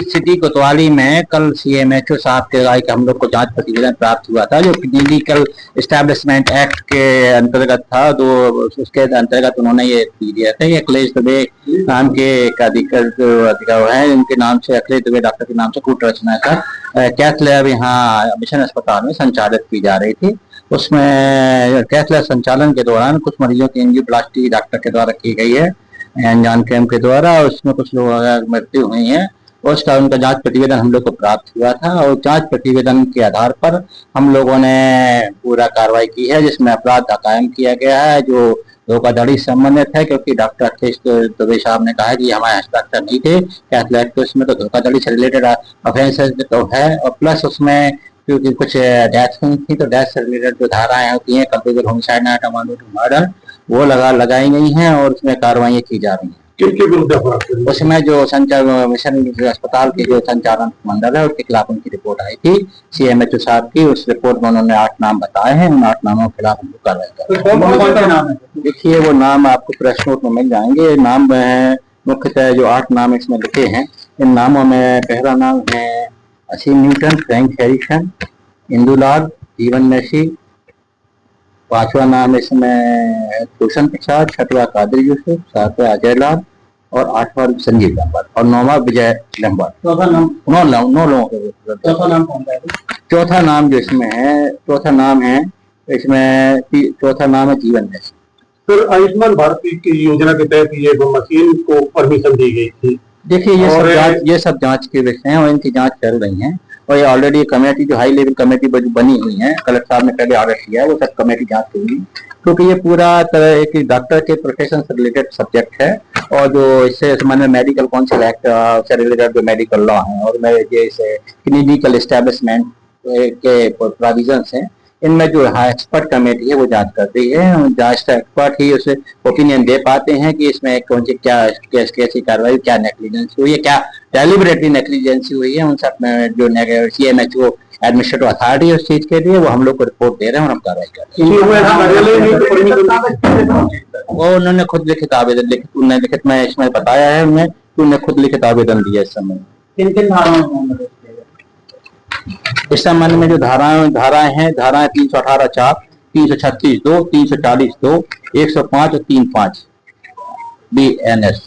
City कोतवाली में कल सीएमएचओ साहब के राय का हम लोग को जांच प्रतिवेदन प्राप्त हुआ था, जो क्लिनिकल एस्टैब्लिशमेंट एक्ट के अंतर्गत था। तो उसके अंतर्गत उन्होंने ये दिया था कि अखिलेश दुबे नाम के एक अधिकारी है, इनके नाम से अखिलेश दुबे डॉक्टर के नाम से कूट रचना कर कैथ लैब यहाँ मिशन अस्पताल में संचालित की जा रही थी। उसमें कैथ लैब संचालन के दौरान कुछ मरीजों की एंजियोप्लास्टी डॉक्टर के द्वारा की गई है अनजान कैंप के द्वारा। उसमें कुछ लोग मृत्यु हुई है। उसका उनका जांच प्रतिवेदन हम लोग को प्राप्त हुआ था और जांच प्रतिवेदन के आधार पर हम लोगों ने पूरा कार्रवाई की है, जिसमें अपराध कायम किया गया है जो धोखाधड़ी संबंधित है। क्योंकि डॉक्टर अखिलेश दुबे साहब ने कहा कि हमारे हस्ताक्षर नहीं थे कैथ लैब के, उसमें तो धोखाधड़ी से रिलेटेड ऑफेंसेस तो है और प्लस उसमें क्योंकि कुछ डेथ हुई थी तो डेथ से रिलेटेड जो धाराएं होती हैं कंप्यूटर होमिसाइड एक्ट, मर्डर, वो लगाई गई हैं और उसमें कार्रवाई की जा रही है। उसमें जो मिशन अस्पताल के जो संचालन मंडल है उसके खिलाफ उनकी रिपोर्ट आई थी सीएमएचओ साहब की। उस रिपोर्ट में उन्होंने 8 नाम बताए हैं। उन 8 नामों के खिलाफ हम लोग कार्रवाई कर रहे हैं। देखिए वो नाम आपको प्रेस नोट में मिल जाएंगे। नाम है मुख्यतः जो 8 नाम इसमें लिखे हैं। इन नामों में पहला नाम है असीम न्यूटन, फ्रैंक हैरिसन, इंदुलाल, जीवन मैसी। 5वां नाम इसमें रोशन प्रसाद, 6वां कादिर यूसुफ, 7वां अजयलाल और 8वां संजीव लैम्बर्ट और 9वां विजय लैम्बर्ट। 9 लोगों के। चौथा नाम जो इसमें है, चौथा नाम है जीवन मैसी। सर, आयुष्मान भारत की योजना के तहत ये मशीन को परमिशन दी गई थी। देखिए ये सब जांच के विषय हैं और इनकी जांच चल रही है और ये ऑलरेडी कमेटी जो हाई लेवल कमेटी बनी हुई है, कलेक्टर साहब ने पहले ऑर्डर किया है, वो सब कमेटी जांच करेगी। क्योंकि ये पूरा तरह एक डॉक्टर के प्रोफेशन से रिलेटेड सब्जेक्ट है और जो इससे संबंध में मेडिकल काउंसिल एक्ट से रिलेटेड जो मेडिकल लॉ है और जैसे क्लिनिकल एस्टैब्लिशमेंट के प्रोविजंस हैं, इनमें जो एक्सपर्ट कमेटी है वो जांच करती है। जांच का एक्सपर्ट ही उसे ओपिनियन दे पाते हैं कि इसमें कौन सी क्या कैसी कार्रवाई, क्या नेग्लिजेंसी हुई है, क्या डेलिबरेटली नेग्लिजेंसी हुई है। उन सब में जो सीएमएचओ एडमिनिस्ट्रेटिव अथॉरिटी उस चीज के लिए वो हम लोग को रिपोर्ट दे रहे हैं और हम कार्रवाई कर रहे हैं। वो उन्होंने खुद लिखित आवेदन लिखित में इसमें बताया है, उन्होंने खुद लिखित आवेदन दिया इस समय। इस संबंध में जो धाराएं हैं 318(4), 336(2), 340(2), 105 और 35 BNS।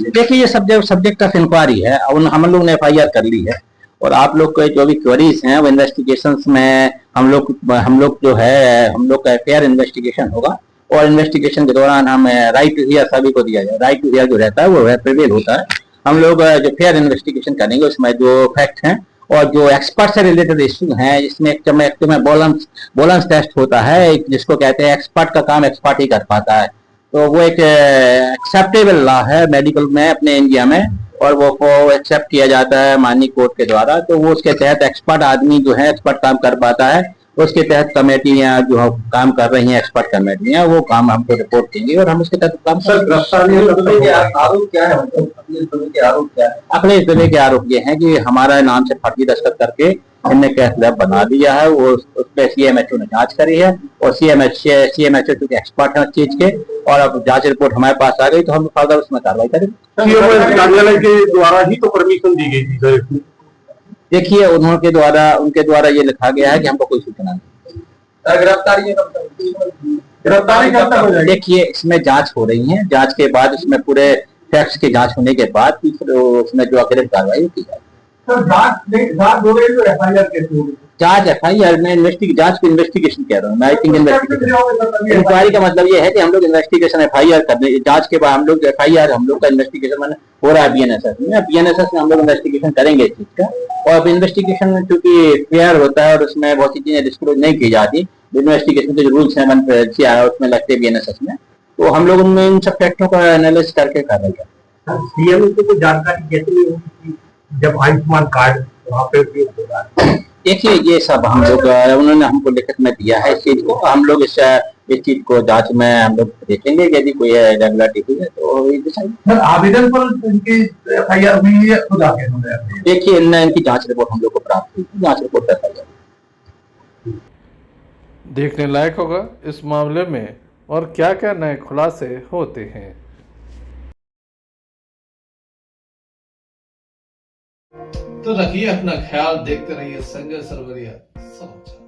देखिए ये सब्जेक्ट ऑफ इंक्वायरी है। हम लोग ने एफआईआर कर ली है और आप लोग के जो भी क्वेरीज हैं वो इन्वेस्टिगेशंस में हम लोग जो है हम लोग का फेयर इन्वेस्टिगेशन होगा और इन्वेस्टिगेशन के दौरान हम राइट टू हियर सभी को दिया जाए। राइट टू हियर जो रहता है वो प्रिवेल होता है हम लोग जो फेयर इन्वेस्टिगेशन करेंगे उसमें जो फैक्ट हैं और जो एक्सपर्ट से रिलेटेड इश्यू हैं, इसमें एक तो में बोलन्स टेस्ट होता है, एक जिसको कहते हैं एक्सपर्ट का काम एक्सपर्ट ही कर पाता है, तो वो एक एक्सेप्टेबल लॉ है मेडिकल में अपने इंडिया में, और वो एक्सेप्ट किया जाता है माननीय कोर्ट के द्वारा। तो वो उसके तहत एक्सपर्ट आदमी जो है एक्सपर्ट काम कर पाता है, उसके तहत कमेटियां जो काम कर रही हैं एक्सपर्ट कमेटियां, वो काम हमको रिपोर्ट देंगी और हम उसके तहत काम सर गिरफ्तारी के आरोप क्या है, मतलब अपने के आरोप क्या है? अखिलेश दुबे के आरोप ये है कि हमारा नाम से फर्जी दस्तखत करके इनने कैश लैब बना दिया है, वो उस पर सीएमएचओ ने जांच करी है और सीएमएचओ चूंकि एक्सपर्ट है उस चीज के, और अब जांच रिपोर्ट हमारे पास आ गई तो हम फर्दर उसमें कार्रवाई करेंगे। सीएम कार्यालय के द्वारा ही तो परमिशन दी गई थी सर इसमें। देखिए उनके द्वारा ये लिखा गया है कि हमको कोई सूचना नहीं। गिरफ्तारी कब तक हो जाएगी? देखिए इसमें जांच हो रही है, जांच के बाद इसमें पूरे फैक्ट्स की जांच होने के बाद फिर उसमें जो अग्रिम कार्रवाई की जाएगी। सर जांच हो रही है, एफआईआर कैसे होगी? जांच एफआईआर में जांच को इन्वेस्टिगेशन कह रहा हूँ मैं, आई थिंक इन्वेस्टिगेशन इंक्वायरी का मतलब ये है कि हम लोग इन्वेस्टिगेशन एफआईआर कर रहे हैं, जांच के बाद हम लोग एफआईआर हम लोग का इन्वेस्टिगेशन मैंने हो रहा है बीएनएसएस में हम लोग इन्वेस्टिगेशन करेंगे इस चीज का, और अब इन्वेस्टिगेशन चूंकि फेयर होता है और उसमें बहुत सी चीजें डिस्क्लोज नहीं की जाती, इन्वेस्टिगेशन के जो रूल्स हैं उसमें लगते हैं बीएनएसएस में, तो हम लोग उनमें इन सब फैक्टों का एनालिसिस करके कार्रवाई करेंगे। सीएम को कोई जानकारी कैसे नहीं होगी जब आयुष्मान कार्ड वहाँ पे उपयोग होगा? देखिए ये सब हम लोग उन्होंने हमको लिखित में दिया है इस चीज को, हम लोग इस चीज को जांच में हम लोग देखेंगे, यदि कोई रेगुलरिटी हुई है तो सर आवेदन पर इनकी एफआईआर हुई है खुद आके देखिए इनकी जांच रिपोर्ट हम लोग को प्राप्त हुई, जांच रिपोर्ट पर एफआईआर देखने लायक होगा इस मामले में और क्या क्या नए खुलासे होते हैं। तो रखिए अपना ख्याल, देखते रहिए संजय सरवरिया समाचार।